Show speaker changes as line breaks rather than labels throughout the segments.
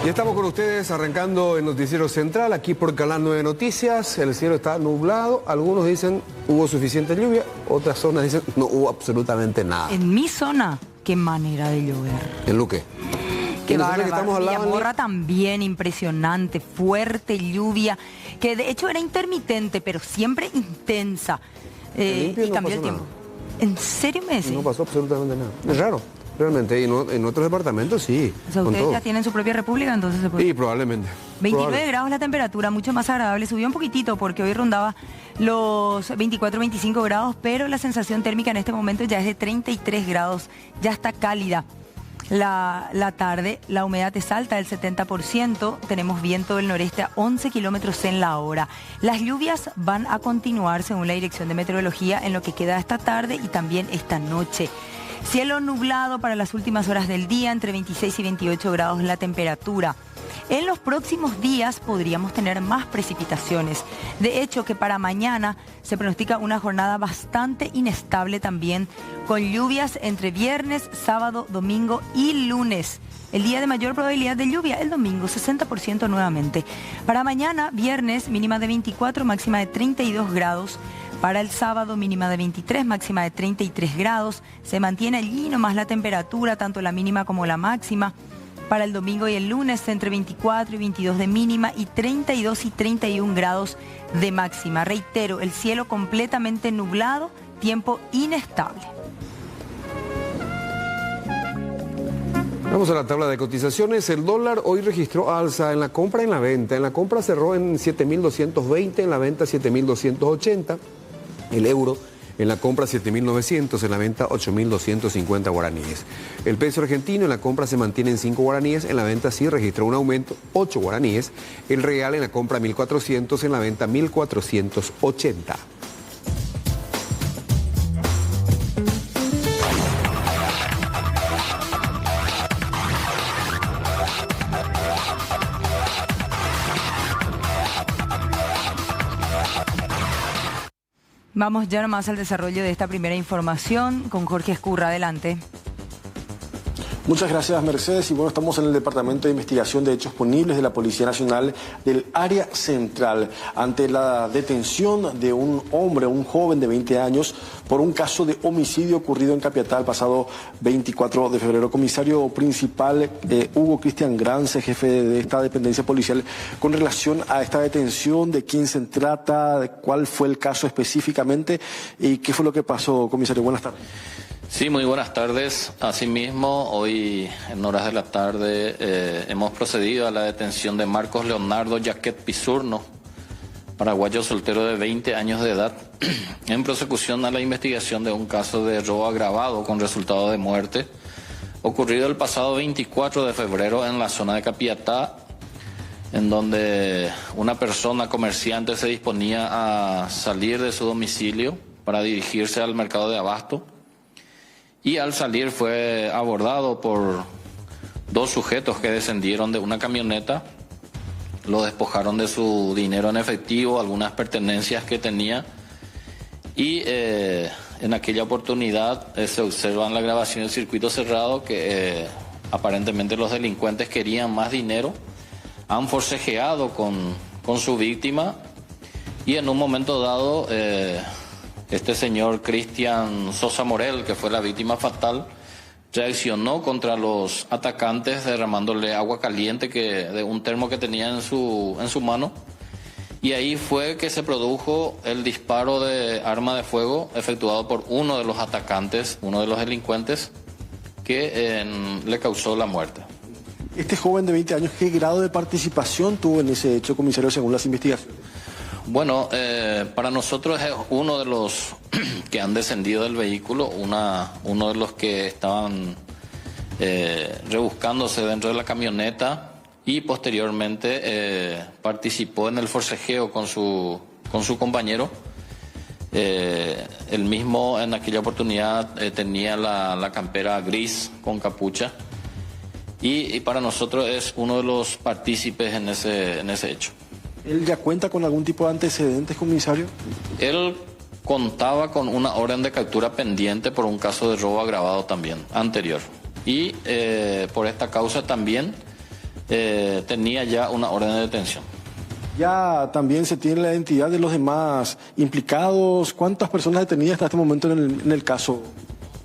Ya estamos con ustedes arrancando el noticiero central aquí por Canal 9 Noticias. El cielo está nublado. Algunos dicen hubo suficiente lluvia, otras zonas dicen no hubo absolutamente nada.
En mi zona, qué manera de llover.
¿En Luque?
Qué bárbaro. Villamorra también impresionante, fuerte lluvia, que de hecho era intermitente, pero siempre intensa. Y
no
cambió el tiempo. Nada. ¿En serio me decís?
No pasó absolutamente nada. Es raro. Realmente, y no, en otros departamentos sí.
O sea, ustedes ya tienen su propia república, entonces se puede...
Sí, probablemente.
29 grados la temperatura, mucho más agradable. Subió un poquitito porque hoy rondaba los 24, 25 grados, pero la sensación térmica en este momento ya es de 33 grados. Ya está cálida la tarde. La humedad es alta del 70%. Tenemos viento del noreste a 11 kilómetros en la hora. Las lluvias van a continuar según la Dirección de Meteorología en lo que queda esta tarde y también esta noche. Cielo nublado para las últimas horas del día, entre 26 y 28 grados la temperatura. En los próximos días podríamos tener más precipitaciones. De hecho, que para mañana se pronostica una jornada bastante inestable también, con lluvias entre viernes, sábado, domingo y lunes. El día de mayor probabilidad de lluvia, el domingo, 60% nuevamente. Para mañana, viernes, mínima de 24, máxima de 32 grados. Para el sábado, mínima de 23, máxima de 33 grados. Se mantiene allí nomás la temperatura, tanto la mínima como la máxima. Para el domingo y el lunes, entre 24 y 22 de mínima y 32 y 31 grados de máxima. Reitero, el cielo completamente nublado, tiempo inestable.
Vamos a la tabla de cotizaciones. El dólar hoy registró alza en la compra y en la venta. En la compra cerró en 7.220, en la venta 7.280. El euro en la compra 7.900, en la venta 8.250 guaraníes. El peso argentino en la compra se mantiene en 5 guaraníes, en la venta sí registró un aumento, 8 guaraníes. El real en la compra 1.400, en la venta 1.480.
Vamos ya nomás al desarrollo de esta primera información con Jorge Escurra. Adelante.
Muchas gracias, Mercedes. Y bueno, estamos en el Departamento de Investigación de Hechos Punibles de la Policía Nacional del Área Central ante la detención de un hombre, un joven de 20 años, por un caso de homicidio ocurrido en Capiatá el pasado 24 de febrero. Comisario principal Hugo Cristian Grance, jefe de esta dependencia policial, con relación a esta detención, de quién se trata, de cuál fue el caso específicamente y qué fue lo que pasó, comisario. Buenas tardes.
Sí, muy buenas tardes. Asimismo, hoy en horas de la tarde hemos procedido a la detención de Marcos Leonardo Jaquet Pisurno, paraguayo soltero de 20 años de edad, en prosecución a la investigación de un caso de robo agravado con resultado de muerte, ocurrido el pasado 24 de febrero en la zona de Capiatá, en donde una persona comerciante se disponía a salir de su domicilio para dirigirse al mercado de abasto. Y al salir fue abordado por dos sujetos que descendieron de una camioneta, lo despojaron de su dinero en efectivo, algunas pertenencias que tenía, y en aquella oportunidad se observa en la grabación del circuito cerrado que aparentemente los delincuentes querían más dinero, han forcejeado con su víctima y en un momento dado... este señor Cristian Sosa Morel, que fue la víctima fatal, reaccionó contra los atacantes derramándole agua caliente de un termo que tenía en su mano, y ahí fue que se produjo el disparo de arma de fuego efectuado por uno de los atacantes, uno de los delincuentes, que le causó la muerte.
Este joven de 20 años, ¿qué grado de participación tuvo en ese hecho, comisario, según las investigaciones?
Bueno, para nosotros es uno de los que han descendido del vehículo, uno de los que estaban rebuscándose dentro de la camioneta y posteriormente participó en el forcejeo con su compañero. Él mismo en aquella oportunidad tenía la campera gris con capucha y para nosotros es uno de los partícipes en ese hecho.
¿Él ya cuenta con algún tipo de antecedentes, comisario?
Él contaba con una orden de captura pendiente por un caso de robo agravado también, anterior. Y por esta causa también tenía ya una orden de detención.
Ya también se tiene la identidad de los demás implicados. ¿Cuántas personas detenidas hasta este momento en el caso?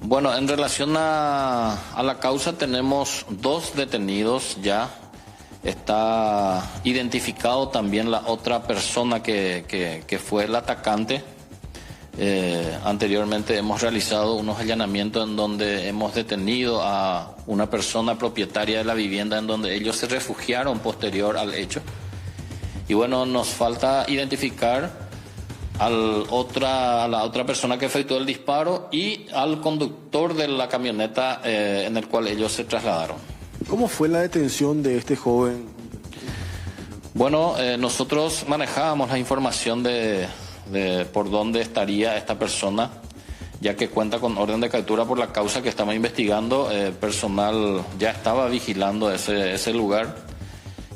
Bueno, en relación a la causa tenemos 2 detenidos ya. Está identificado también la otra persona que fue el atacante. Anteriormente hemos realizado unos allanamientos en donde hemos detenido a una persona propietaria de la vivienda en donde ellos se refugiaron posterior al hecho. Y bueno, nos falta identificar a la otra persona que efectuó el disparo y al conductor de la camioneta en el cual ellos se trasladaron.
¿Cómo fue la detención de este joven?
Bueno, nosotros manejábamos la información de por dónde estaría esta persona, ya que cuenta con orden de captura por la causa que estamos investigando. Personal ya estaba vigilando ese lugar.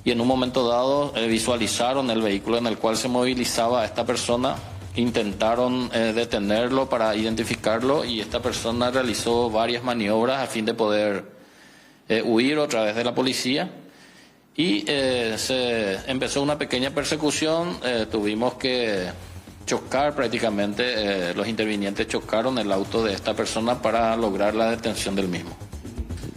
Y en un momento dado visualizaron el vehículo en el cual se movilizaba a esta persona, intentaron detenerlo para identificarlo y esta persona realizó varias maniobras a fin de poder huir otra vez de la policía y se empezó una pequeña persecución. Tuvimos que chocar prácticamente, los intervinientes chocaron el auto de esta persona para lograr la detención del mismo.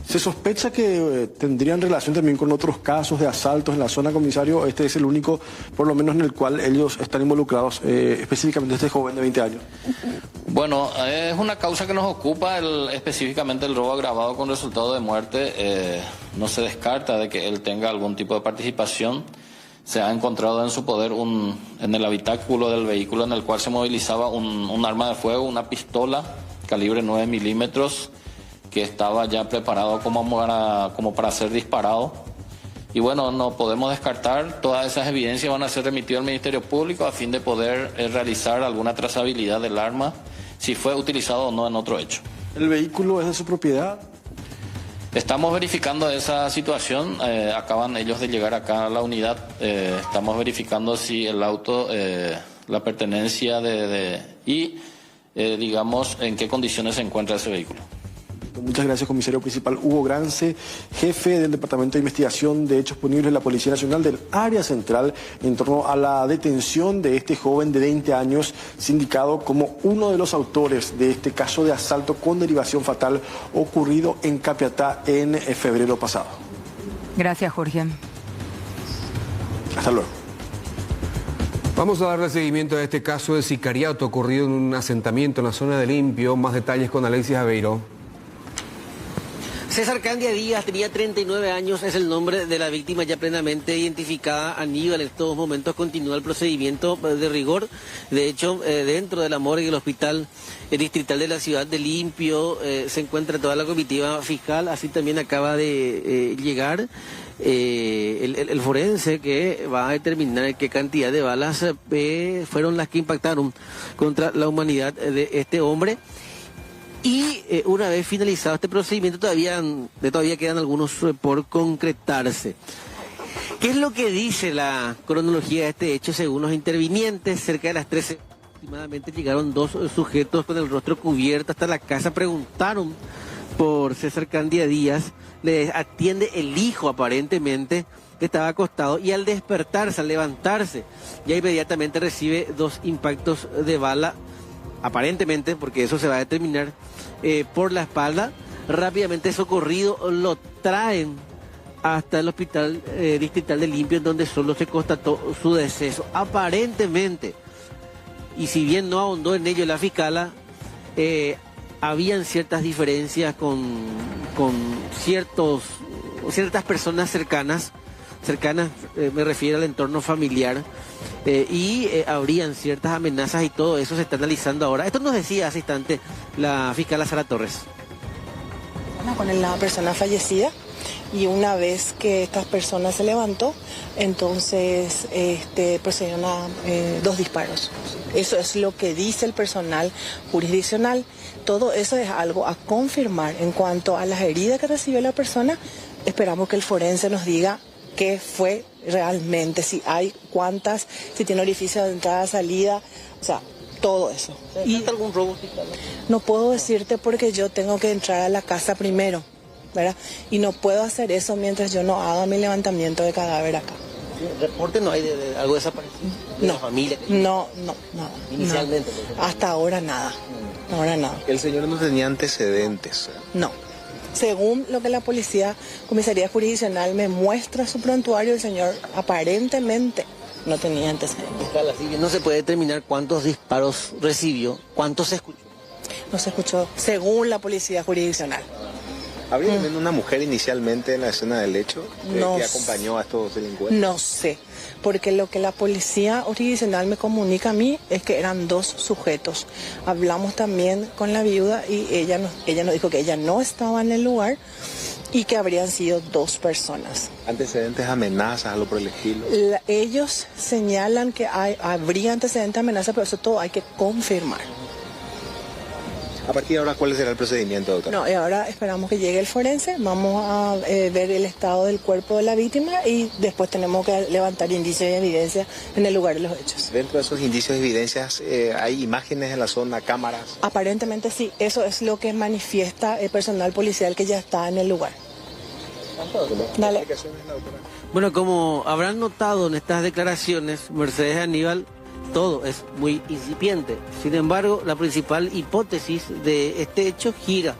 Se sospecha que tendrían relación también con otros casos de asaltos en la zona, comisario. Este es el único, por lo menos, en el cual ellos están involucrados, específicamente este joven de 20 años.
Bueno, es una causa que nos ocupa, específicamente el robo agravado con resultado de muerte. No se descarta de que él tenga algún tipo de participación. Se ha encontrado en su poder en el habitáculo del vehículo en el cual se movilizaba un arma de fuego, una pistola calibre 9 milímetros, que estaba ya preparado como para ser disparado. Y bueno, no podemos descartar, todas esas evidencias van a ser remitidas al Ministerio Público a fin de poder realizar alguna trazabilidad del arma, si fue utilizado o no en otro hecho.
¿El vehículo es de su propiedad?
Estamos verificando esa situación, acaban ellos de llegar acá a la unidad, estamos verificando si el auto, la pertenencia digamos, en qué condiciones se encuentra ese vehículo.
Muchas gracias, comisario principal Hugo Grance, jefe del Departamento de Investigación de Hechos Punibles de la Policía Nacional del Área Central, en torno a la detención de este joven de 20 años, sindicado como uno de los autores de este caso de asalto con derivación fatal ocurrido en Capiatá en febrero pasado.
Gracias, Jorge.
Hasta luego.
Vamos a darle seguimiento a este caso de sicariato ocurrido en un asentamiento en la zona de Limpio. Más detalles con Alexis Aveiro.
César Candia Díaz tenía 39 años, es el nombre de la víctima ya plenamente identificada. Aníbal, en estos momentos continúa el procedimiento de rigor. De hecho, dentro de la morgue del hospital distrital de la ciudad de Limpio se encuentra toda la comitiva fiscal. Así también acaba de llegar el forense que va a determinar qué cantidad de balas fueron las que impactaron contra la humanidad de este hombre. Y una vez finalizado este procedimiento todavía quedan algunos por concretarse. ¿Qué es lo que dice la cronología de este hecho según los intervinientes? Cerca de las 13 aproximadamente llegaron 2 sujetos con el rostro cubierto hasta la casa, preguntaron por César Candia Díaz, le atiende el hijo aparentemente que estaba acostado y al despertarse, al levantarse, ya inmediatamente recibe 2 impactos de bala, aparentemente, porque eso se va a determinar, por la espalda. Rápidamente socorrido lo traen hasta el hospital distrital de Limpio, en donde solo se constató su deceso, aparentemente. Y si bien no ahondó en ello la fiscala, habían ciertas diferencias con ciertas personas cercanas, me refiero al entorno familiar, y habrían ciertas amenazas y todo eso se está analizando ahora. Esto nos decía hace instante la fiscal Sara Torres.
Con la persona fallecida, y una vez que esta persona se levantó, entonces procedieron a 2 disparos. Eso es lo que dice el personal jurisdiccional. Todo eso es algo a confirmar. En cuanto a las heridas que recibió la persona, esperamos que el forense nos diga qué fue realmente, si hay cuántas, si tiene orificio de entrada, salida, o sea, todo eso.
¿Y algún robo?
No puedo decirte porque yo tengo que entrar a la casa primero. ¿verdad? Y no puedo hacer eso mientras yo no haga mi levantamiento de cadáver acá.
¿Reporte no hay de algo desaparecido? ¿De la familia?
No, nada.
Inicialmente.
No. Hasta ahora nada. Ahora nada.
El señor no tenía antecedentes.
No. Según lo que la policía, comisaría jurisdiccional me muestra su prontuario, el señor aparentemente no tenía antecedentes.
No se puede determinar cuántos disparos recibió, cuántos se escuchó.
No se escuchó, según la policía jurisdiccional.
¿Habría también una mujer inicialmente en la escena del hecho que acompañó a estos delincuentes?
No sé, porque lo que la policía jurisdiccional me comunica a mí es que eran 2 sujetos. Hablamos también con la viuda y ella nos dijo que ella no estaba en el lugar y que habrían sido 2 personas.
¿Antecedentes, amenazas, algo por el estilo?
Ellos señalan que habría antecedentes de amenaza, pero eso todo hay que confirmar.
A partir de ahora, ¿cuál será el procedimiento, doctor?
No, y ahora esperamos que llegue el forense, vamos a ver el estado del cuerpo de la víctima y después tenemos que levantar indicios y evidencias en el lugar de los hechos.
Dentro de esos indicios y evidencias, ¿hay imágenes en la zona, cámaras?
Aparentemente sí, eso es lo que manifiesta el personal policial que ya está en el lugar. Dale.
Bueno, como habrán notado en estas declaraciones, Mercedes Aníbal, todo es muy incipiente. Sin embargo, la principal hipótesis de este hecho gira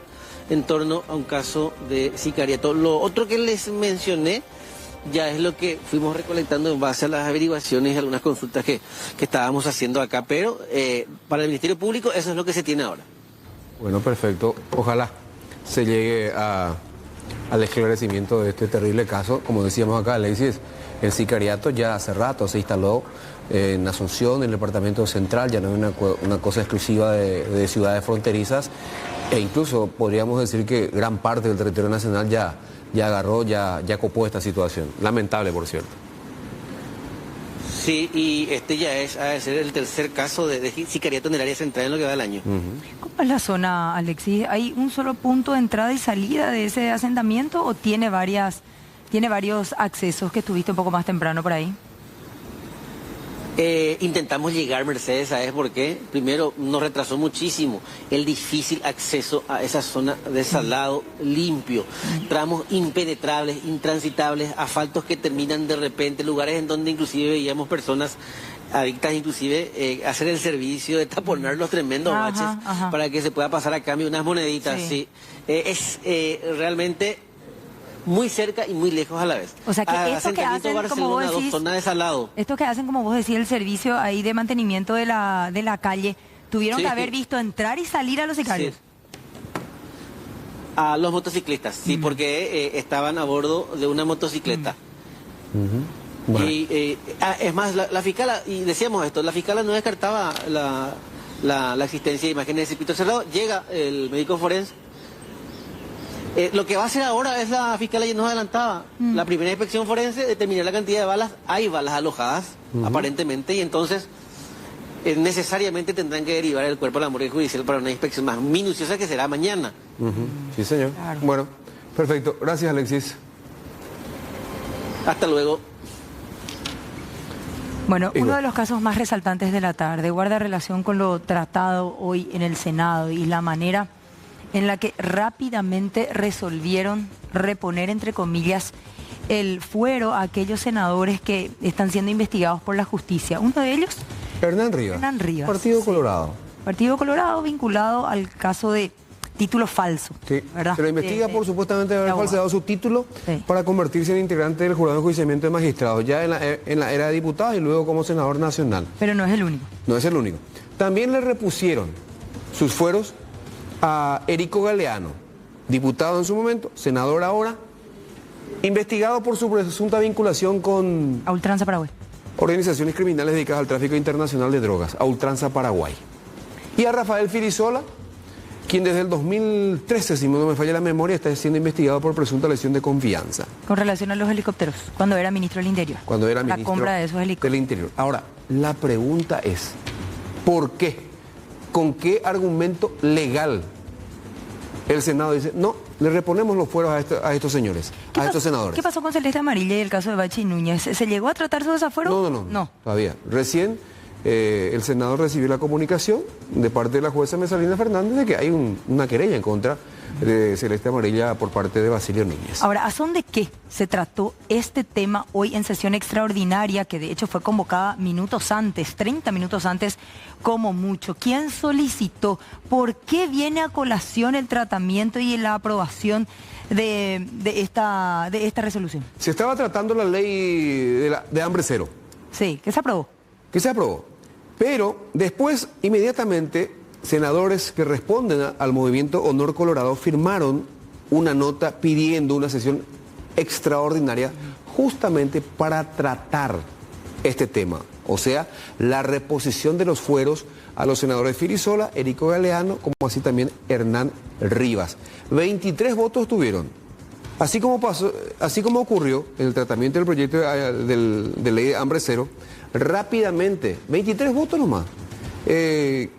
en torno a un caso de sicariato. Lo otro que les mencioné ya es lo que fuimos recolectando en base a las averiguaciones y algunas consultas que estábamos haciendo acá, pero para el Ministerio Público eso es lo que se tiene ahora.
Bueno, perfecto. Ojalá se llegue al esclarecimiento de este terrible caso. Como decíamos acá, Alexis, el sicariato ya hace rato se instaló en Asunción, en el departamento central, ya no es una cosa exclusiva de ciudades fronterizas, e incluso podríamos decir que gran parte del territorio nacional ya agarró, ya copó esta situación. Lamentable, por cierto.
Sí, y este ya ha de ser el tercer caso de sicariato en el área central en lo que va del año.
¿Cómo es la zona, Alexis? ¿Hay un solo punto de entrada y salida de ese asentamiento o tiene varios accesos que estuviste un poco más temprano por ahí?
Intentamos llegar, Mercedes, ¿sabes por qué? Primero, nos retrasó muchísimo el difícil acceso a esa zona de salado limpio. Tramos impenetrables, intransitables, asfaltos que terminan de repente, lugares en donde inclusive veíamos personas adictas, inclusive hacer el servicio de taponar los tremendos baches para que se pueda pasar a cambio unas moneditas. Sí. Es realmente muy cerca y muy lejos a la vez.
O sea que estos que hacen,
Barcelona,
como vos decís,
zona de salado.
Estos que hacen, como vos decís, el servicio ahí de mantenimiento de la calle, tuvieron que haber visto entrar y salir a los sicarios.
Sí. A los motociclistas, sí, porque estaban a bordo de una motocicleta. Bueno. Y es más, la fiscal, y decíamos esto, la fiscal no descartaba la existencia de imágenes de circuito cerrado. Llega el médico forense. Lo que va a hacer ahora es la fiscal ayer nos adelantaba. La primera inspección forense determinar la cantidad de balas. Hay balas alojadas, aparentemente, y entonces necesariamente tendrán que derivar el cuerpo a la morgue judicial para una inspección más minuciosa que será mañana.
Sí, señor. Claro. Bueno, perfecto. Gracias, Alexis.
Hasta luego.
Bueno, uno de los casos más resaltantes de la tarde guarda relación con lo tratado hoy en el Senado y la manera en la que rápidamente resolvieron reponer, entre comillas, el fuero a aquellos senadores que están siendo investigados por la justicia. Uno de ellos,
Hernán Rivas. Partido Colorado.
Partido Colorado vinculado al caso de título falso. Sí, ¿verdad?
Se lo investiga por supuestamente haber falseado su título para convertirse en integrante del jurado de enjuiciamiento de magistrados, ya en la era de diputado y luego como senador nacional.
Pero no es el único.
No es el único. También le repusieron sus fueros a Erico Galeano, diputado en su momento, senador ahora, investigado por su presunta vinculación con...
A Ultranza Paraguay.
Organizaciones criminales dedicadas al tráfico internacional de drogas, a Ultranza Paraguay. Y a Rafael Firisola, quien desde el 2013, si no me falla la memoria, está siendo investigado por presunta lesión de confianza.
Con relación a los helicópteros, cuando era ministro del Interior.
Cuando era ministro
la compra de esos helicópteros.
Del Interior. Ahora, la pregunta es, ¿por qué? ¿Con qué argumento legal el Senado dice, no, le reponemos los fueros a estos señores, a estos senadores?
¿Qué pasó con Celeste Amarilla y el caso de Bachi Núñez? ¿Se llegó a tratar su desafuero?
No, todavía. Recién el senador recibió la comunicación de parte de la jueza Mesalina Fernández de que hay una querella en contra de celeste amarilla por parte de Basilio Núñez.
Ahora, ¿a son de qué se trató este tema hoy en sesión extraordinaria, que de hecho fue convocada minutos antes, 30 minutos antes como mucho? ¿Quién solicitó? ¿Por qué viene a colación el tratamiento y la aprobación de esta resolución?
Se estaba tratando la ley de hambre cero.
Sí, ¿qué se aprobó?
Que se aprobó. Pero después, inmediatamente, senadores que responden al movimiento Honor Colorado firmaron una nota pidiendo una sesión extraordinaria justamente para tratar este tema. O sea, la reposición de los fueros a los senadores Firisola, Erico Galeano, como así también Hernán Rivas. 23 votos tuvieron. Así como ocurrió en el tratamiento del proyecto de ley de hambre cero, rápidamente, 23 votos nomás.
Que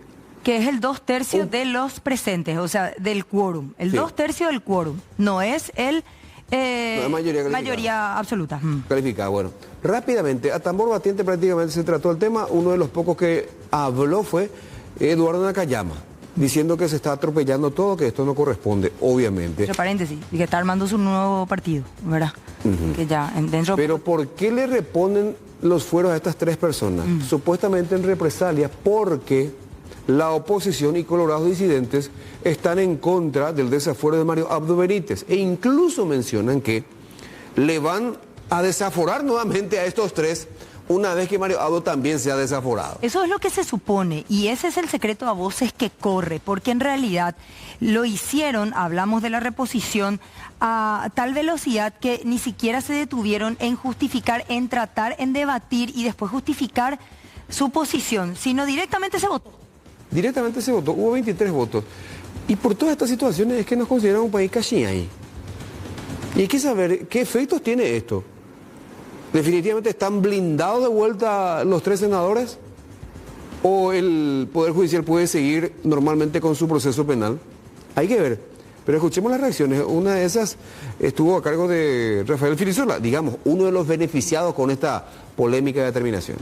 es el 2/3 de los presentes, o sea, del quórum. El 2/3 del quórum, no es el
no es
mayoría absoluta.
Calificada, bueno. Rápidamente, a tambor batiente prácticamente se trató el tema. Uno de los pocos que habló fue Eduardo Nakayama, diciendo que se está atropellando todo, que esto no corresponde, obviamente.
Entre paréntesis, y que está armando su nuevo partido, ¿verdad? Que ya dentro...
Pero ¿por qué le reponen los fueros a estas tres personas? Supuestamente en represalia, porque la oposición y colorados disidentes están en contra del desafuero de Mario Abdo Benítez, e incluso mencionan que le van a desaforar nuevamente a estos tres una vez que Mario Abdo también se ha desaforado.
Eso es lo que se supone, y ese es el secreto a voces que corre, porque en realidad lo hicieron, hablamos de la reposición, a tal velocidad que ni siquiera se detuvieron en justificar, en tratar, en debatir y después justificar su posición, sino directamente se votó.
Directamente se votó, hubo 23 votos. Y por todas estas situaciones es que nos consideran un país cachiñay. Y hay que saber qué efectos tiene esto. ¿Definitivamente están blindados de vuelta los tres senadores? ¿O el Poder Judicial puede seguir normalmente con su proceso penal? Hay que ver. Pero escuchemos las reacciones. Una de esas estuvo a cargo de Rafael Firisola, digamos, uno de los beneficiados con esta polémica determinación.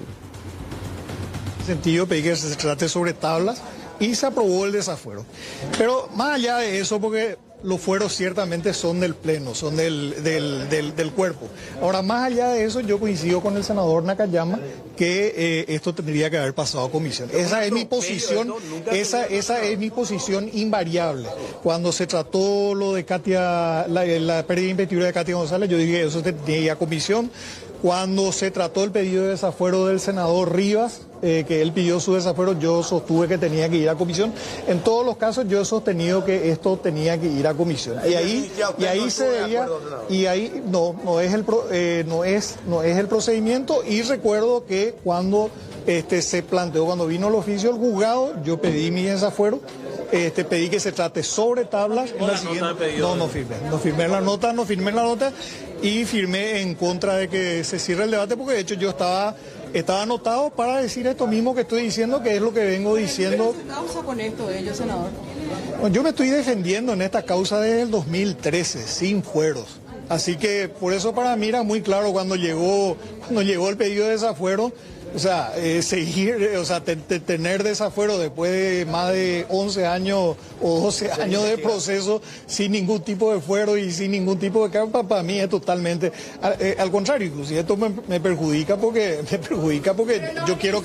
En ese sentido, pedí que se trate sobre tablas y se aprobó el desafuero. Pero más allá de eso, porque los fueros ciertamente son del Pleno, son del cuerpo. Ahora, más allá de eso, yo coincido con el senador Nakayama que esto tendría que haber pasado a comisión. Esa es mi posición, esa es mi posición invariable. Cuando se trató lo de Katia, la pérdida de investidura de Katia González, yo dije eso tendría que ir a comisión. Cuando se trató el pedido de desafuero del senador Rivas, que él pidió su desafuero, yo sostuve que tenía que ir a comisión. En todos los casos yo he sostenido que esto tenía que ir a comisión. Y ahí se debía, y ahí no es el procedimiento. Y recuerdo que cuando se planteó, cuando vino el oficio del juzgado, yo pedí mi desafuero. Pedí que se trate sobre tablas. En la siguiente, no firmé la nota y firmé en contra de que se cierre el debate, porque de hecho yo estaba anotado para decir esto mismo que estoy diciendo, que es lo que vengo diciendo.
¿Qué causa con esto de ellos, senador?
Bueno, yo me estoy defendiendo en esta causa desde el 2013, sin fueros. Así que por eso para mí era muy claro cuando llegó el pedido de desafuero. O sea, tener desafuero después de más de 11 años o 12 años de proceso sin ningún tipo de fuero y sin ningún tipo de carga, para mí es totalmente, al contrario, inclusive esto me perjudica porque yo quiero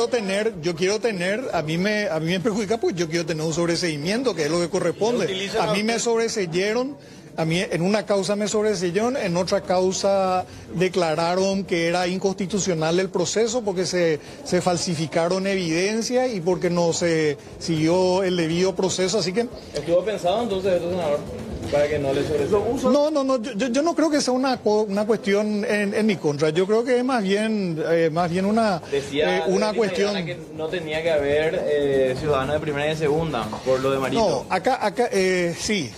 tener, a mí me perjudica porque yo quiero tener un sobreseimiento, que es lo que corresponde. A mí me sobreseyeron. A mí en una causa me sobreseyeron, en otra causa declararon que era inconstitucional el proceso porque se falsificaron evidencia y porque no se siguió el debido proceso, así que...
¿Estuvo pensado entonces esto, senador, para que no le sobreseyen?
No, yo no creo que sea una cuestión en mi contra, yo creo que es más bien una cuestión...
que no tenía que haber ciudadanos de primera y de segunda, por lo de Marito.
No, acá sí,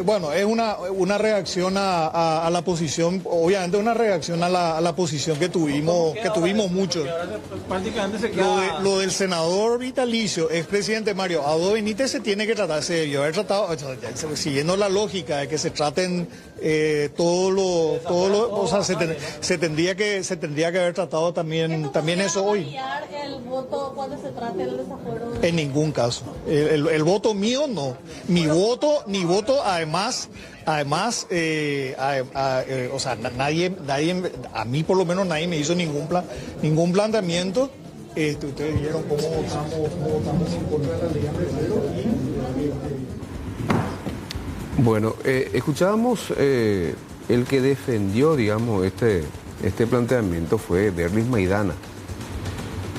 bueno, es una reacción a la posición, obviamente una reacción a la posición que tuvimos muchos.
Prácticamente se queda...
Lo del senador vitalicio, expresidente Mario Abdo Benítez, se tiene que tratar, se debió haber tratado, siguiendo la lógica. lógica de que se traten o sea, se tendría que haber tratado también eso hoy.
¿El voto cuando se trate del desafuero?
En ningún caso. El voto mío no. Mi voto además, o sea, nadie, a mí por lo menos nadie me hizo ningún planteamiento. Ustedes vieron cómo votamos en contra de la ley de
Bueno, escuchábamos el que defendió, digamos, este planteamiento fue Derlis Maidana,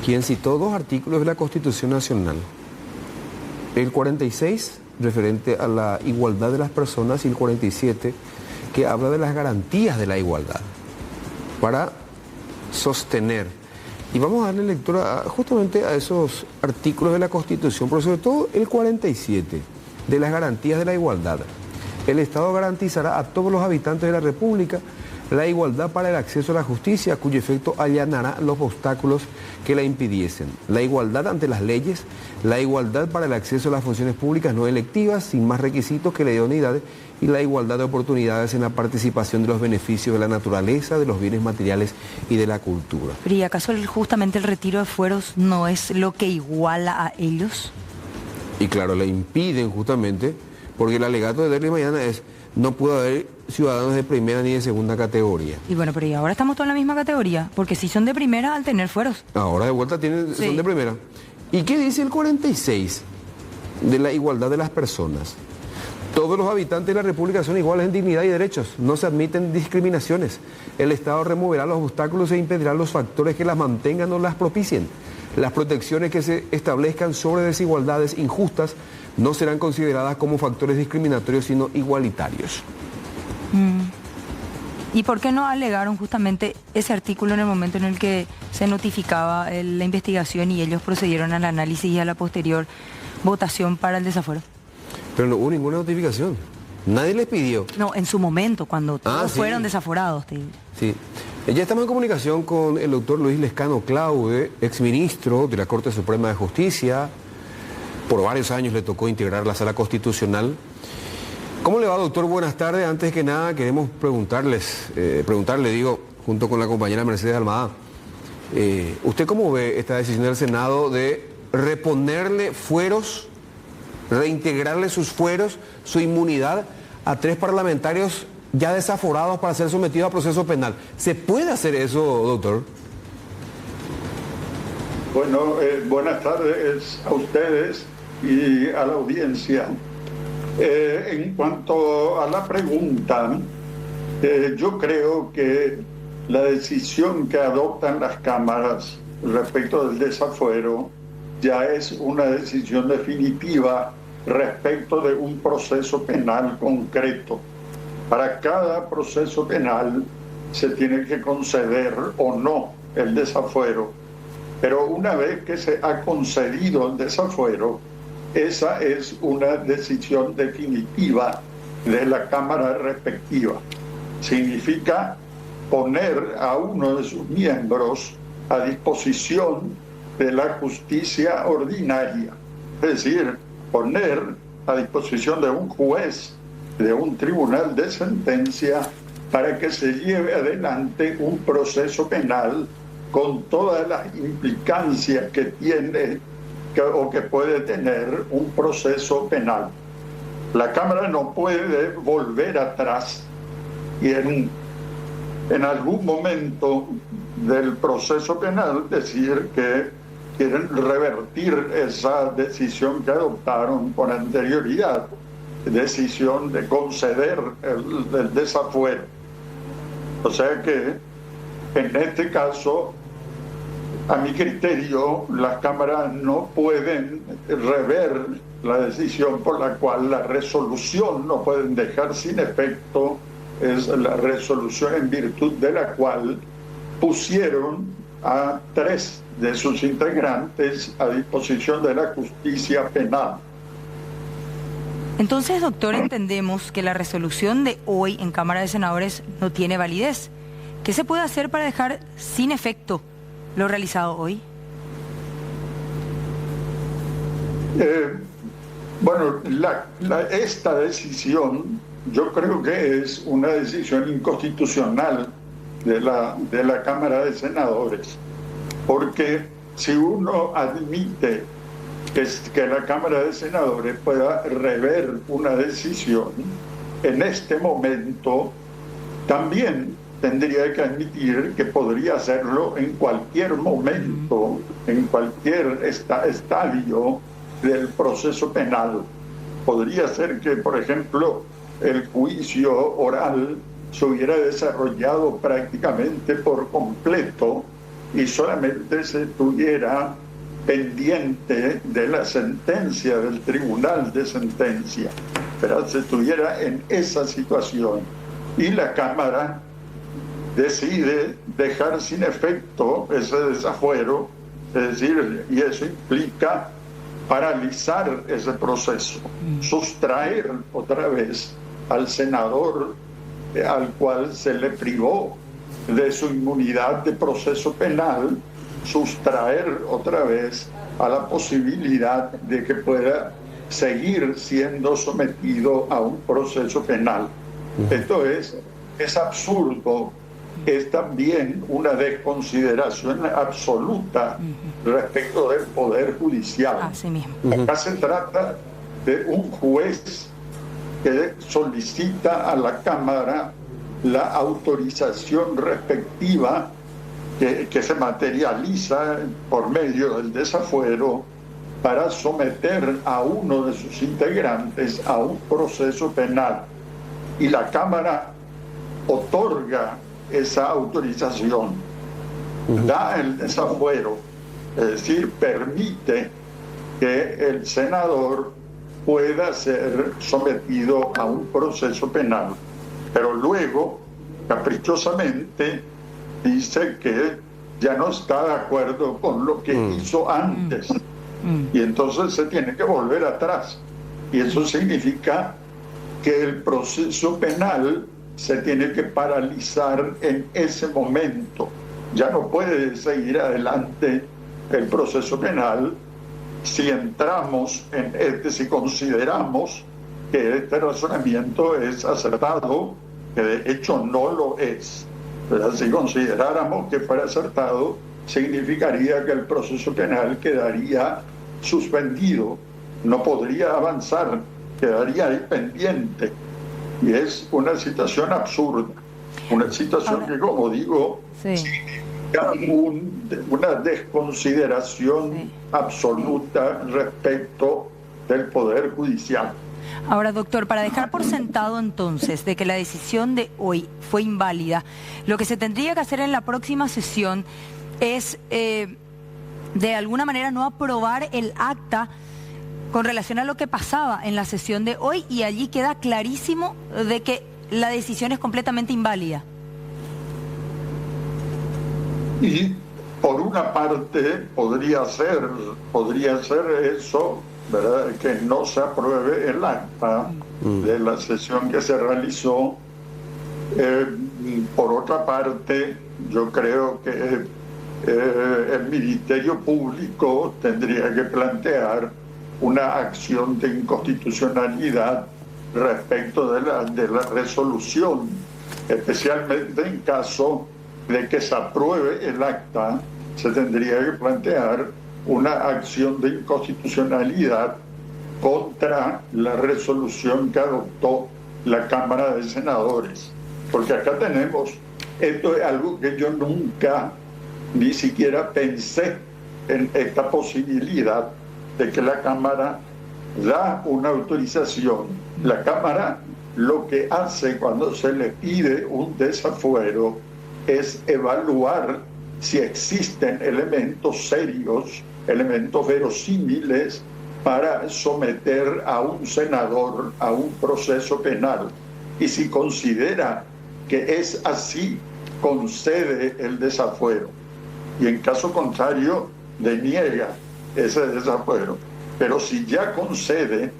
quien citó 2 artículos de la Constitución Nacional. El 46, referente a la igualdad de las personas, y el 47, que habla de las garantías de la igualdad, para sostener. Y vamos a darle lectura justamente a esos artículos de la Constitución, pero sobre todo el 47, de las garantías de la igualdad. El Estado garantizará a todos los habitantes de la República la igualdad para el acceso a la justicia, cuyo efecto allanará los obstáculos que la impidiesen. La igualdad ante las leyes, la igualdad para el acceso a las funciones públicas no electivas, sin más requisitos que la idoneidad, y la igualdad de oportunidades en la participación de los beneficios de la naturaleza, de los bienes materiales y de la cultura.
¿Pero y acaso justamente el retiro de fueros no es lo que iguala a ellos?
Y claro, le impiden justamente, porque el alegato de Derlis Maidana es: no pudo haber ciudadanos de primera ni de segunda categoría.
Y bueno, pero y ahora estamos todos en la misma categoría, porque si son de primera al tener fueros.
Ahora de vuelta son de primera. ¿Y qué dice el 46 de la igualdad de las personas? Todos los habitantes de la República son iguales en dignidad y derechos. No se admiten discriminaciones. El Estado removerá los obstáculos e impedirá los factores que las mantengan o las propicien. Las protecciones que se establezcan sobre desigualdades injustas no serán consideradas como factores discriminatorios, sino igualitarios.
¿Y por qué no alegaron justamente ese artículo en el momento en el que se notificaba la investigación y ellos procedieron al análisis y a la posterior votación para el desafuero?
Pero no hubo ninguna notificación. Nadie les pidió.
No, en su momento, cuando todos fueron desaforados.
Sí. Ya estamos en comunicación con el doctor Luis Lescano Claude, exministro de la Corte Suprema de Justicia. Por varios años le tocó integrar la Sala Constitucional. ¿Cómo le va, doctor? Buenas tardes. Antes que nada, queremos preguntarle, junto con la compañera Mercedes Almada, ¿usted cómo ve esta decisión del Senado de reponerle fueros, reintegrarle sus fueros, su inmunidad a 3 parlamentarios ya desaforados para ser sometidos a proceso penal? ¿Se puede hacer eso, doctor?
Bueno, buenas tardes a ustedes y a la audiencia. En cuanto a la pregunta, yo creo que la decisión que adoptan las cámaras respecto del desafuero ya es una decisión definitiva respecto de un proceso penal concreto. Para cada proceso penal se tiene que conceder o no el desafuero, pero una vez que se ha concedido el desafuero, esa es una decisión definitiva de la Cámara respectiva. Significa poner a uno de sus miembros a disposición de la justicia ordinaria, es decir, poner a disposición de un juez, de un tribunal de sentencia, para que se lleve adelante un proceso penal con todas las implicancias que tiene o que puede tener un proceso penal. La Cámara no puede volver atrás y en algún momento del proceso penal decir que quieren revertir esa decisión que adoptaron con anterioridad, decisión de conceder el desafuero. O sea que en este caso, a mi criterio, las cámaras no pueden rever la decisión por la cual la resolución no pueden dejar sin efecto, es la resolución en virtud de la cual pusieron a 3 de sus integrantes a disposición de la justicia penal.
Entonces, doctor, entendemos que la resolución de hoy en Cámara de Senadores no tiene validez. ¿Qué se puede hacer para dejar sin efecto lo realizado hoy?
Bueno, esta decisión yo creo que es una decisión inconstitucional de la Cámara de Senadores, porque si uno admite que la Cámara de Senadores pueda rever una decisión en este momento, también tendría que admitir que podría hacerlo en cualquier momento, en cualquier estadio del proceso penal. Podría ser que, por ejemplo, el juicio oral se hubiera desarrollado prácticamente por completo y solamente se estuviera pendiente de la sentencia del tribunal de sentencia, pero se estuviera en esa situación y la Cámara decide dejar sin efecto ese desafuero, es decir, y eso implica paralizar ese proceso, sustraer otra vez al senador al cual se le privó de su inmunidad de proceso penal, sustraer otra vez a la posibilidad de que pueda seguir siendo sometido a un proceso penal. Esto es absurdo, es también una desconsideración absoluta respecto del Poder Judicial.
Así mismo.
Acá se trata de un juez que solicita a la Cámara la autorización respectiva que se materializa por medio del desafuero para someter a uno de sus integrantes a un proceso penal. Y la Cámara otorga esa autorización, da el desafuero, es decir, permite que el senador pueda ser sometido a un proceso penal, pero luego, caprichosamente, dice que ya no está de acuerdo con lo que hizo antes, y entonces se tiene que volver atrás, y eso significa que el proceso penal se tiene que paralizar en ese momento. Ya no puede seguir adelante el proceso penal si entramos en si consideramos que este razonamiento es acertado, que de hecho no lo es. Pero si consideráramos que fuera acertado, significaría que el proceso penal quedaría suspendido, no podría avanzar, quedaría ahí pendiente. Y es una situación absurda, una situación que, como digo, significa una desconsideración absoluta respecto del Poder Judicial.
Ahora, doctor, para dejar por sentado entonces de que la decisión de hoy fue inválida, lo que se tendría que hacer en la próxima sesión es, de alguna manera, no aprobar el acta con relación a lo que pasaba en la sesión de hoy, y allí queda clarísimo de que la decisión es completamente inválida.
Y por una parte podría ser eso, ¿verdad?, que no se apruebe el acta de la sesión que se realizó. Por otra parte, yo creo que el Ministerio Público tendría que plantear una acción de inconstitucionalidad respecto de la resolución, especialmente en caso de que se apruebe el acta, se tendría que plantear una acción de inconstitucionalidad contra la resolución que adoptó la Cámara de Senadores. Porque acá tenemos, esto es algo que yo nunca ni siquiera pensé en esta posibilidad de que la Cámara da una autorización. La Cámara lo que hace cuando se le pide un desafuero es evaluar si existen elementos serios, elementos verosímiles para someter a un senador a un proceso penal. Y si considera que es así, concede el desafuero. Y en caso contrario, deniega ese desafuero. Pero si ya concede,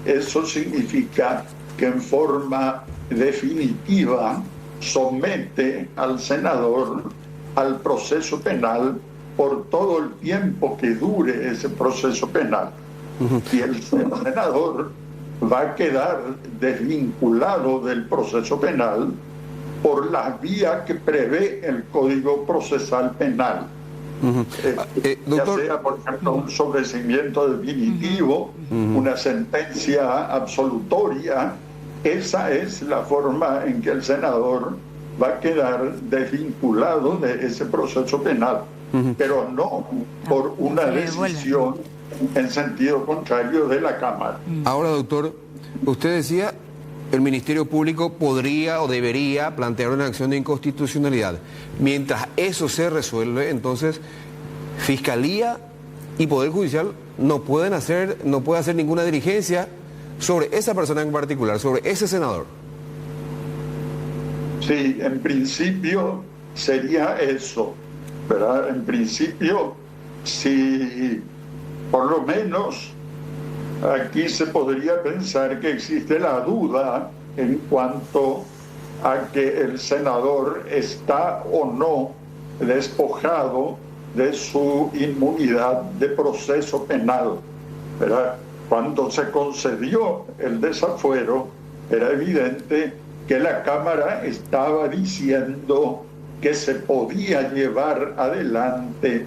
eso significa que en forma definitiva somete al senador al proceso penal por todo el tiempo que dure ese proceso penal. Y el senador va a quedar desvinculado del proceso penal por las vías que prevé el Código Procesal Penal. Ya sea, por ejemplo, un sobreseimiento definitivo, una sentencia absolutoria. Esa es la forma en que el senador va a quedar desvinculado de ese proceso penal, pero no por una decisión en sentido contrario de la Cámara.
Ahora, doctor, usted decía, el Ministerio Público podría o debería plantear una acción de inconstitucionalidad. Mientras eso se resuelve, entonces, Fiscalía y Poder Judicial no puede hacer ninguna diligencia sobre esa persona en particular, sobre ese senador.
Sí, en principio sería eso, ¿verdad? En principio, si por lo menos aquí se podría pensar que existe la duda en cuanto a que el senador está o no despojado de su inmunidad de proceso penal, ¿verdad? Cuando se concedió el desafuero, era evidente que la Cámara estaba diciendo que se podía llevar adelante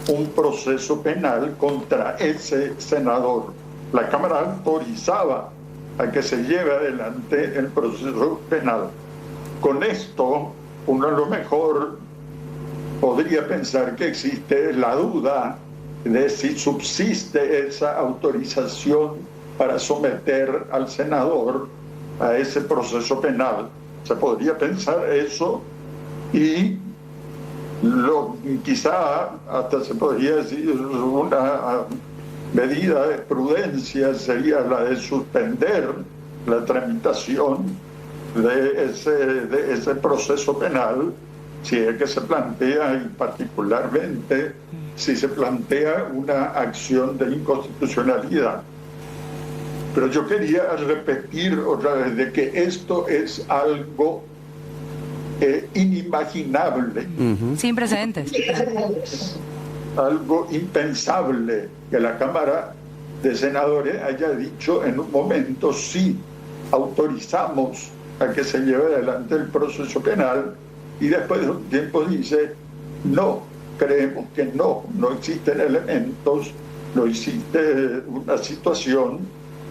un proceso penal contra ese senador. La Cámara autorizaba a que se lleve adelante el proceso penal. Con esto, uno a lo mejor podría pensar que existe la duda de si subsiste esa autorización para someter al senador a ese proceso penal. Se podría pensar eso y quizá hasta se podría decir una medida de prudencia sería la de suspender la tramitación de ese proceso penal, si es que se plantea, y particularmente si se plantea una acción de inconstitucionalidad. Pero yo quería repetir otra vez de que esto es algo inimaginable.
Sin precedentes.
Algo impensable que la Cámara de Senadores haya dicho en un momento sí, autorizamos a que se lleve adelante el proceso penal, y después de un tiempo dice no, creemos que no existen elementos, no existe una situación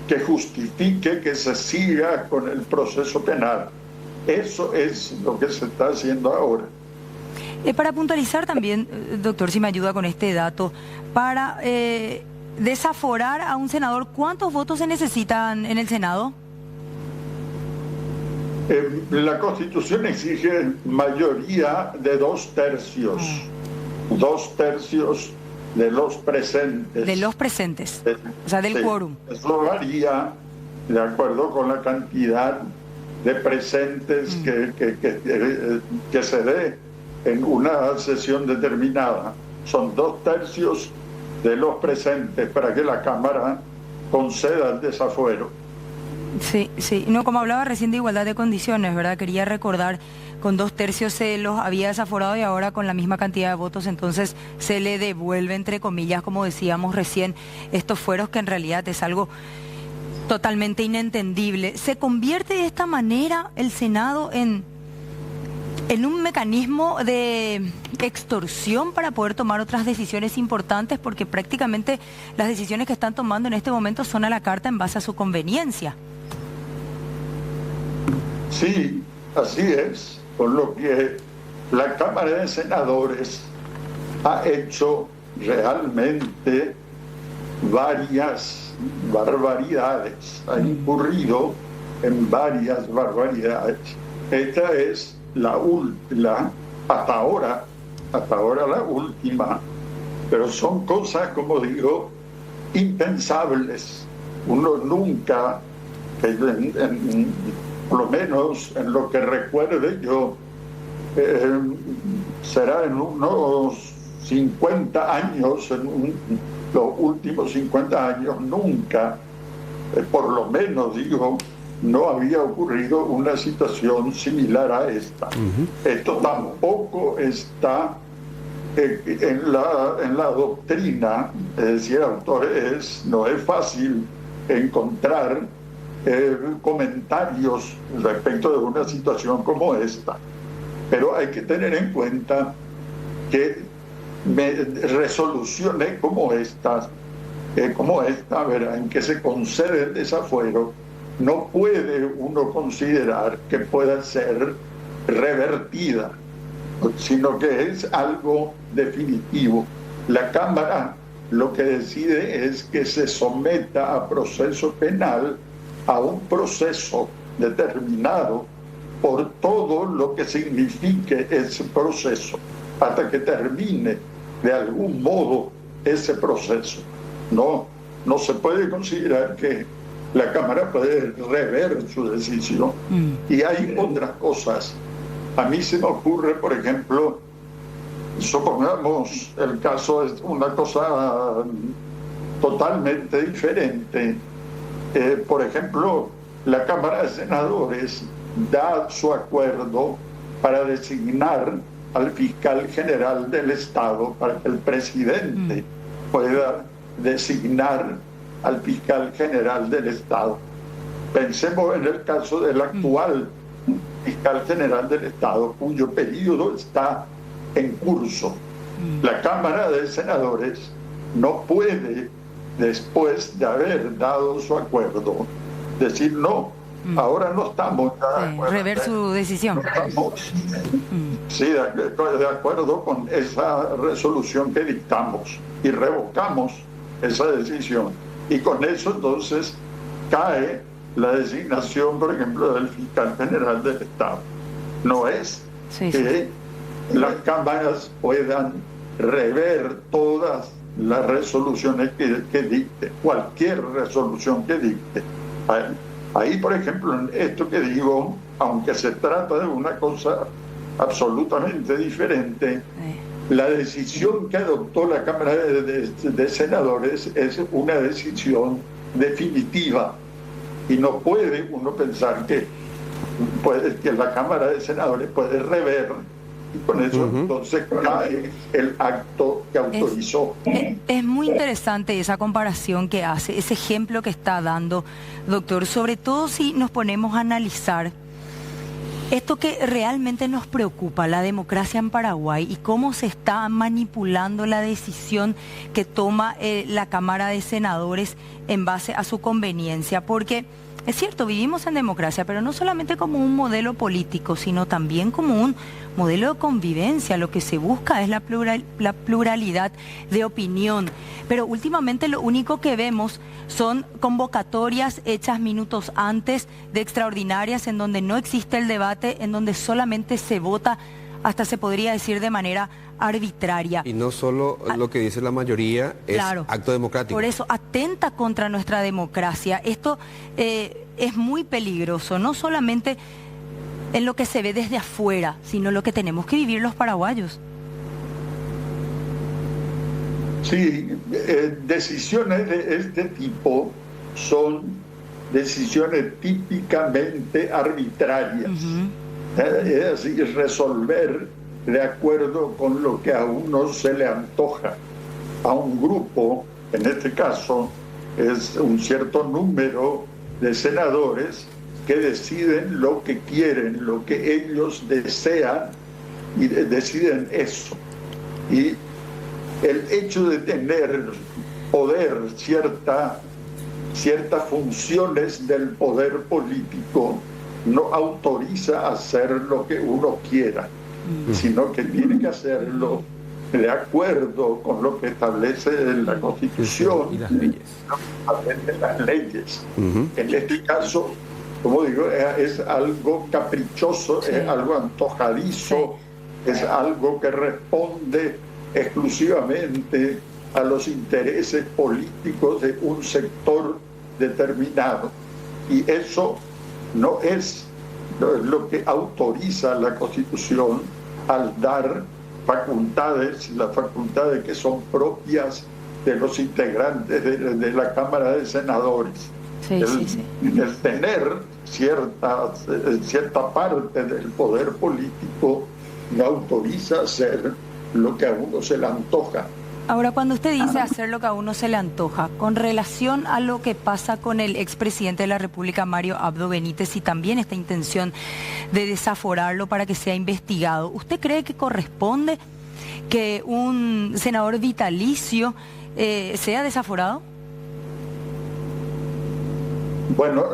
que justifique que se siga con el proceso penal. Eso es lo que se está haciendo ahora.
Para puntualizar también, doctor, si me ayuda con este dato, para desaforar a un senador, ¿cuántos votos se necesitan en el Senado?
La Constitución exige mayoría de 2/3. 2/3 de los presentes.
De los presentes, o sea, del quórum.
Eso varía de acuerdo con la cantidad de presentes que se dé en una sesión determinada. Son 2/3 de los presentes para que la Cámara conceda el desafuero.
Sí, sí. No, como hablaba recién de igualdad de condiciones, ¿verdad? Quería recordar, con 2/3 se los había desaforado y ahora con la misma cantidad de votos, entonces se le devuelve, entre comillas, como decíamos recién, estos fueros, que en realidad es algo totalmente inentendible. ¿Se convierte de esta manera el Senado en un mecanismo de extorsión para poder tomar otras decisiones importantes? Porque prácticamente las decisiones que están tomando en este momento son a la carta en base a su conveniencia.
Sí, así es, por lo que la Cámara de Senadores ha hecho realmente varias barbaridades, ha incurrido en varias barbaridades. Esta es hasta ahora la última, pero son cosas, como digo, impensables. Uno nunca, por lo menos en lo que recuerde yo, será en unos 50 años, los últimos 50 años, nunca, por lo menos digo, no había ocurrido una situación similar a esta. Esto tampoco está en la doctrina, es decir, autores, no es fácil encontrar comentarios respecto de una situación como esta, pero hay que tener en cuenta que resoluciones como esta, ¿verdad?, en que se concede el desafuero, no puede uno considerar que pueda ser revertida, sino que es algo definitivo. La Cámara lo que decide es que se someta a proceso penal, a un proceso determinado por todo lo que signifique ese proceso, hasta que termine de algún modo ese proceso. No se puede considerar que la Cámara puede rever su decisión. Y hay otras cosas. A mí se me ocurre, por ejemplo, supongamos el caso es una cosa totalmente diferente. Por ejemplo, la Cámara de Senadores da su acuerdo para designar al fiscal general del Estado, para que el presidente pueda designar al fiscal general del Estado. Pensemos en el caso del actual fiscal general del Estado, cuyo periodo está en curso. La Cámara de Senadores no puede, después de haber dado su acuerdo, decir no, ahora no estamos de acuerdo.
Rever su decisión.
No estamos, sí, de acuerdo con esa resolución que dictamos y revocamos esa decisión. Y con eso entonces cae la designación, por ejemplo, del fiscal general del Estado. No es que las cámaras puedan rever todas las resoluciones que dicte, cualquier resolución que dicte. Ahí, por ejemplo, en esto que digo, aunque se trata de una cosa absolutamente diferente, la decisión que adoptó la Cámara de Senadores es una decisión definitiva y no puede uno pensar que la Cámara de Senadores puede rever, y con eso entonces cae el acto que autorizó.
Es muy interesante esa comparación que hace, ese ejemplo que está dando, doctor, sobre todo si nos ponemos a analizar esto que realmente nos preocupa, la democracia en Paraguay, y cómo se está manipulando la decisión que toma la Cámara de Senadores en base a su conveniencia. Porque es cierto, vivimos en democracia, pero no solamente como un modelo político, sino también como un modelo de convivencia. Lo que se busca es la pluralidad de opinión. Pero últimamente lo único que vemos son convocatorias hechas minutos antes de extraordinarias, en donde no existe el debate, en donde solamente se vota, hasta se podría decir de manera arbitraria.
Y no solo lo que dice la mayoría es acto democrático.
Por eso atenta contra nuestra democracia. Esto es muy peligroso, no solamente en lo que se ve desde afuera, sino lo que tenemos que vivir los paraguayos.
Sí, decisiones de este tipo son decisiones típicamente arbitrarias. Es decir, resolver de acuerdo con lo que a uno se le antoja. A un grupo, en este caso, es un cierto número de senadores que deciden lo que quieren, lo que ellos desean, y deciden eso. Y el hecho de tener poder, ciertas funciones del poder político, no autoriza a hacer lo que uno quiera, sino que tiene que hacerlo de acuerdo con lo que establece la Constitución y las leyes. En este caso, como digo, es algo caprichoso, es algo antojadizo, es algo que responde exclusivamente a los intereses políticos de un sector determinado. Y eso no es lo que autoriza la Constitución al dar facultades, las facultades que son propias de los integrantes de la Cámara de Senadores. El tener cierta parte del poder político no autoriza hacer lo que a uno se le antoja.
Ahora, cuando usted dice hacer lo que a uno se le antoja, con relación a lo que pasa con el expresidente de la República, Mario Abdo Benítez, y también esta intención de desaforarlo para que sea investigado, ¿usted cree que corresponde que un senador vitalicio sea desaforado?
Bueno,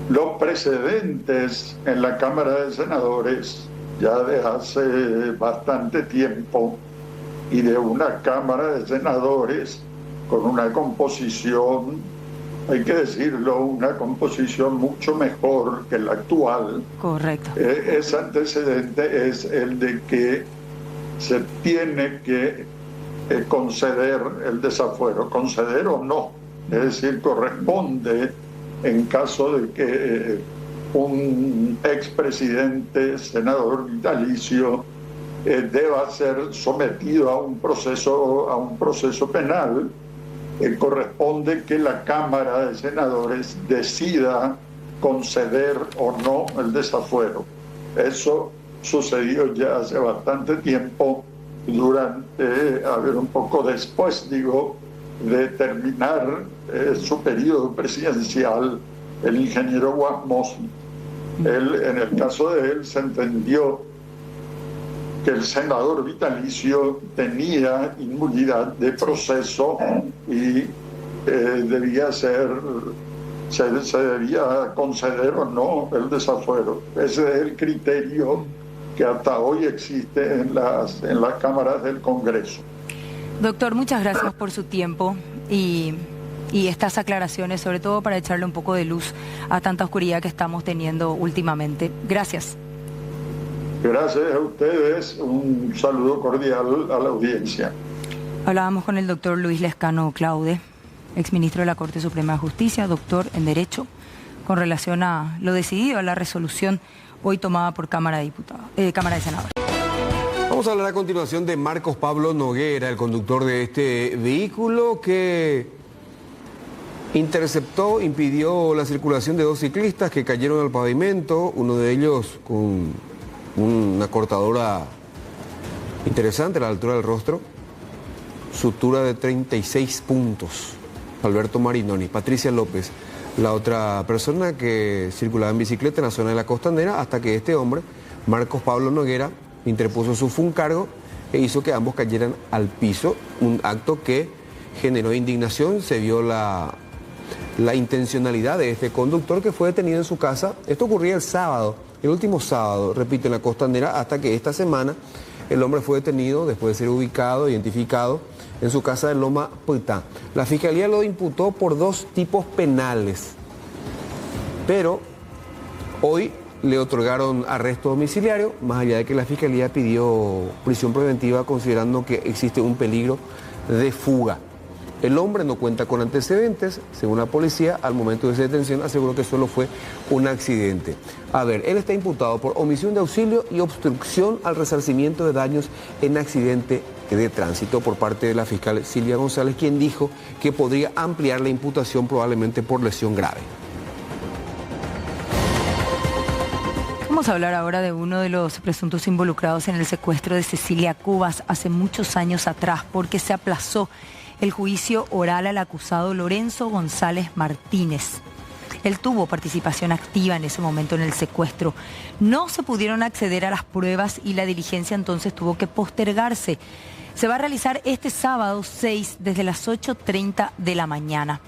los precedentes en la Cámara de Senadores ya de hace bastante tiempo, y de una Cámara de Senadores con una composición, hay que decirlo, una composición mucho mejor que la actual.
Correcto.
Ese antecedente es el de que se tiene que conceder el desafuero, conceder o no, es decir, corresponde en caso de que un expresidente, senador vitalicio, deba ser sometido a un proceso penal, corresponde que la Cámara de Senadores decida conceder o no el desafuero. Eso sucedió ya hace bastante tiempo, durante, a ver, un poco después, digo, de terminar su periodo presidencial, el ingeniero Guasmosi. En el caso de él se entendió que el senador vitalicio tenía inmunidad de proceso y se debía conceder o no el desafuero. Ese es el criterio que hasta hoy existe en las cámaras del Congreso.
Doctor, muchas gracias por su tiempo y estas aclaraciones, sobre todo para echarle un poco de luz a tanta oscuridad que estamos teniendo últimamente. Gracias.
Gracias a ustedes, un saludo cordial a la audiencia.
Hablábamos con el doctor Luis Lescano Claude, exministro de la Corte Suprema de Justicia, doctor en Derecho, con relación a lo decidido, a la resolución hoy tomada por Cámara de Senadores.
Vamos a hablar a continuación de Marcos Pablo Noguera, el conductor de este vehículo que interceptó, impidió la circulación de dos ciclistas que cayeron al pavimento, uno de ellos con una cortadura interesante a la altura del rostro, sutura de 36 puntos, Alberto Marinoni. Patricia López, la otra persona que circulaba en bicicleta en la zona de la Costanera, hasta que este hombre, Marcos Pablo Noguera, interpuso su funcargo e hizo que ambos cayeran al piso, un acto que generó indignación. Se vio la intencionalidad de este conductor, que fue detenido en su casa. Esto ocurría el sábado, el último sábado, repito, en la Costanera, hasta que esta semana el hombre fue detenido después de ser ubicado, identificado en su casa de Loma Puitá. La Fiscalía lo imputó por dos tipos penales, pero hoy le otorgaron arresto domiciliario, más allá de que la Fiscalía pidió prisión preventiva considerando que existe un peligro de fuga. El hombre no cuenta con antecedentes, según la policía. Al momento de su detención aseguró que solo fue un accidente. A ver, él está imputado por omisión de auxilio y obstrucción al resarcimiento de daños en accidente de tránsito por parte de la fiscal Silvia González, quien dijo que podría ampliar la imputación probablemente por lesión grave.
Vamos a hablar ahora de uno de los presuntos involucrados en el secuestro de Cecilia Cubas hace muchos años atrás, porque se aplazó el juicio oral al acusado Lorenzo González Martínez. Él tuvo participación activa en ese momento en el secuestro. No se pudieron acceder a las pruebas y la diligencia entonces tuvo que postergarse. Se va a realizar este sábado 6 desde las 8:30 de la mañana.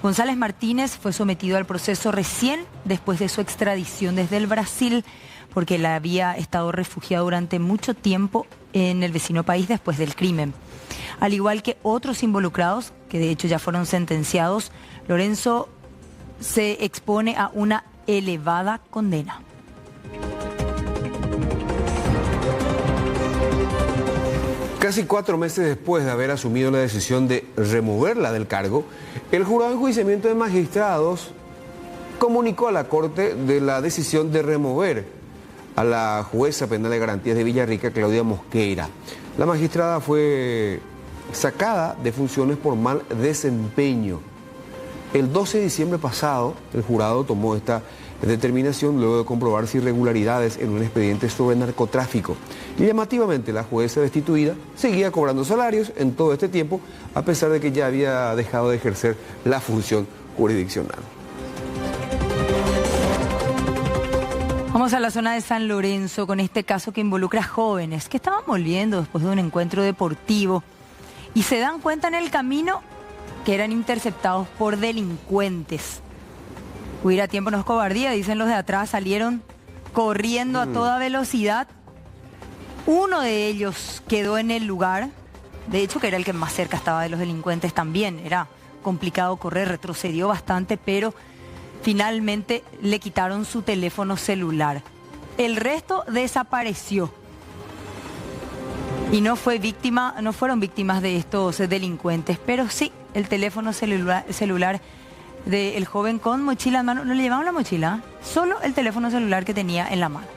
González Martínez fue sometido al proceso recién después de su extradición desde el Brasil, porque él había estado refugiado durante mucho tiempo en el vecino país después del crimen. Al igual que otros involucrados, que de hecho ya fueron sentenciados, Lorenzo se expone a una elevada condena.
Casi 4 meses después de haber asumido la decisión de removerla del cargo, el jurado de enjuiciamiento de magistrados comunicó a la Corte de la decisión de remover a la jueza penal de garantías de Villarrica, Claudia Mosqueira. La magistrada fue sacada de funciones por mal desempeño. El 12 de diciembre pasado, el jurado tomó esta determinación luego de comprobarse irregularidades en un expediente sobre narcotráfico. Y llamativamente la jueza destituida seguía cobrando salarios en todo este tiempo, a pesar de que ya había dejado de ejercer la función jurisdiccional.
Vamos a la zona de San Lorenzo con este caso que involucra a jóvenes que estaban volviendo después de un encuentro deportivo y se dan cuenta en el camino que eran interceptados por delincuentes. Huir a tiempo no es cobardía, dicen los de atrás, salieron corriendo a toda velocidad. Uno de ellos quedó en el lugar, de hecho que era el que más cerca estaba de los delincuentes también, era complicado correr, retrocedió bastante, pero finalmente le quitaron su teléfono celular. El resto desapareció. Y no fueron víctimas de estos delincuentes, pero sí el teléfono celular del joven con mochila en mano. No le llevaban la mochila, solo el teléfono celular que tenía en la mano.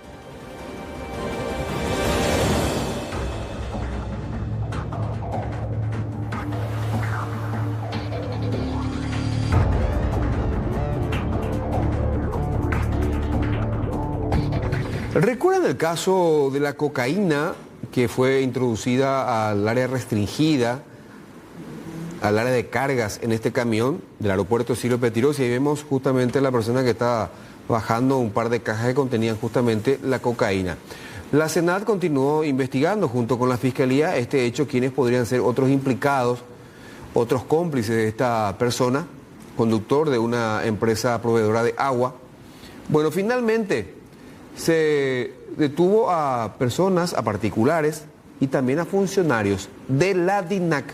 ¿Recuerdan el caso de la cocaína que fue introducida al área restringida, al área de cargas en este camión del aeropuerto Silvio Pettirossi? Ahí vemos justamente a la persona que está bajando un par de cajas que contenían justamente la cocaína. La Senat continuó investigando junto con la Fiscalía este hecho, quiénes podrían ser otros implicados, otros cómplices de esta persona, conductor de una empresa proveedora de agua. Bueno, finalmente se detuvo a personas, a particulares y también a funcionarios de la DINAC.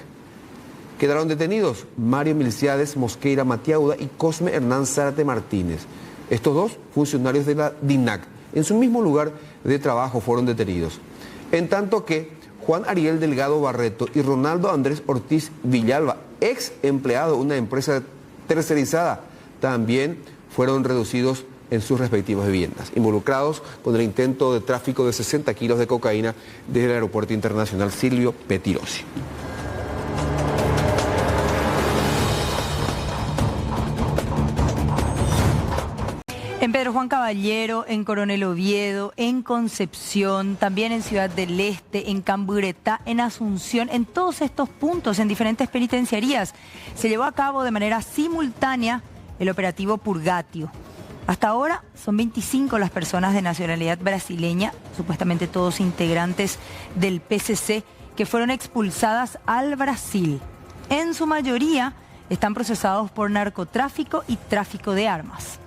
Quedaron detenidos Mario Milciades Mosqueira Matiauda y Cosme Hernán Zárate Martínez. Estos dos funcionarios de la DINAC en su mismo lugar de trabajo fueron detenidos. En tanto que Juan Ariel Delgado Barreto y Ronaldo Andrés Ortiz Villalba, ex empleado de una empresa tercerizada, también fueron reducidos en sus respectivas viviendas, involucrados con el intento de tráfico de 60 kilos de cocaína desde el Aeropuerto Internacional Silvio Pettirossi.
En Pedro Juan Caballero, en Coronel Oviedo, en Concepción, también en Ciudad del Este, en Camburetá, en Asunción, en todos estos puntos, en diferentes penitenciarías, se llevó a cabo de manera simultánea el operativo Purgatio. Hasta ahora son 25 las personas de nacionalidad brasileña, supuestamente todos integrantes del PCC, que fueron expulsadas al Brasil. En su mayoría están procesados por narcotráfico y tráfico de armas.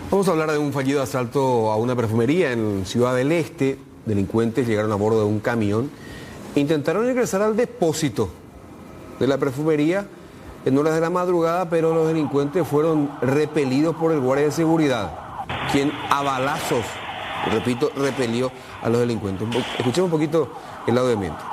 Vamos a hablar de un fallido asalto a una perfumería en Ciudad del Este. Delincuentes llegaron a bordo de un camión e intentaron ingresar al depósito de la perfumería en horas de la madrugada, pero los delincuentes fueron repelidos por el guardia de seguridad, quien a balazos, repito, repelió a los delincuentes. Escuchemos un poquito el audio de miento.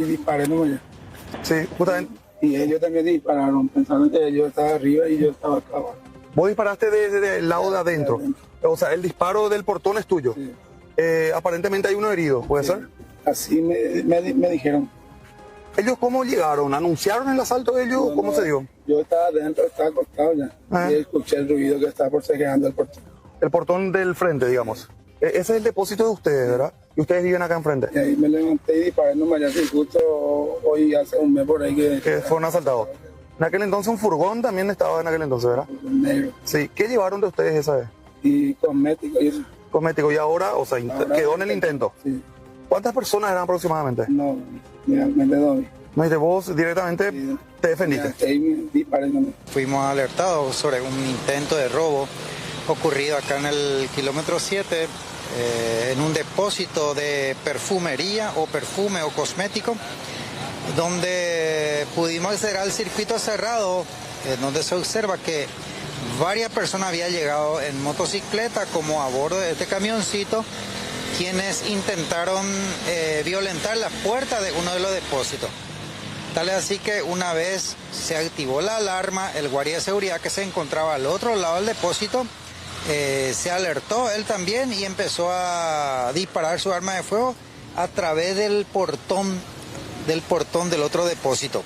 disparé nomás ya.
Sí, justamente.
Y ellos también dispararon, pensando que yo estaba arriba y yo estaba acá abajo.
Vos disparaste desde el lado de adentro. O sea, el disparo del portón es tuyo.
Sí.
Aparentemente hay uno herido, ¿puede ser?
Así me dijeron.
¿Ellos cómo llegaron? ¿Anunciaron el asalto de ellos?
No,
¿Cómo se dio?
Yo estaba adentro, estaba acostado ya. Y escuché el ruido que estaba forcejeando el portón.
El portón del frente, digamos. Ese es el depósito de ustedes, ¿verdad? Y ustedes viven acá enfrente.
Y ahí me levanté y disparé nomás ya, si justo hoy hace un mes por ahí que
fueron asaltados. En aquel entonces un furgón también estaba en aquel entonces, ¿verdad?
Negro.
Sí. ¿Qué llevaron de ustedes esa vez?
Y cosmético y eso.
Cosmético. ¿Y ahora? O sea, quedó en el intento.
Sí.
¿Cuántas personas eran aproximadamente?
No, me doy.
No, y de vos directamente te defendiste.
Fuimos alertados sobre un intento de robo ocurrido acá en el kilómetro 7, en un depósito de perfumería o perfume o cosmético, donde pudimos acceder al circuito cerrado, donde se observa que varias personas habían llegado en motocicleta como a bordo de este camioncito, quienes intentaron violentar la puerta de uno de los depósitos. Tal es así que una vez se activó la alarma, el guardia de seguridad que se encontraba al otro lado del depósito se alertó él también y empezó a disparar su arma de fuego a través del portón del otro depósito.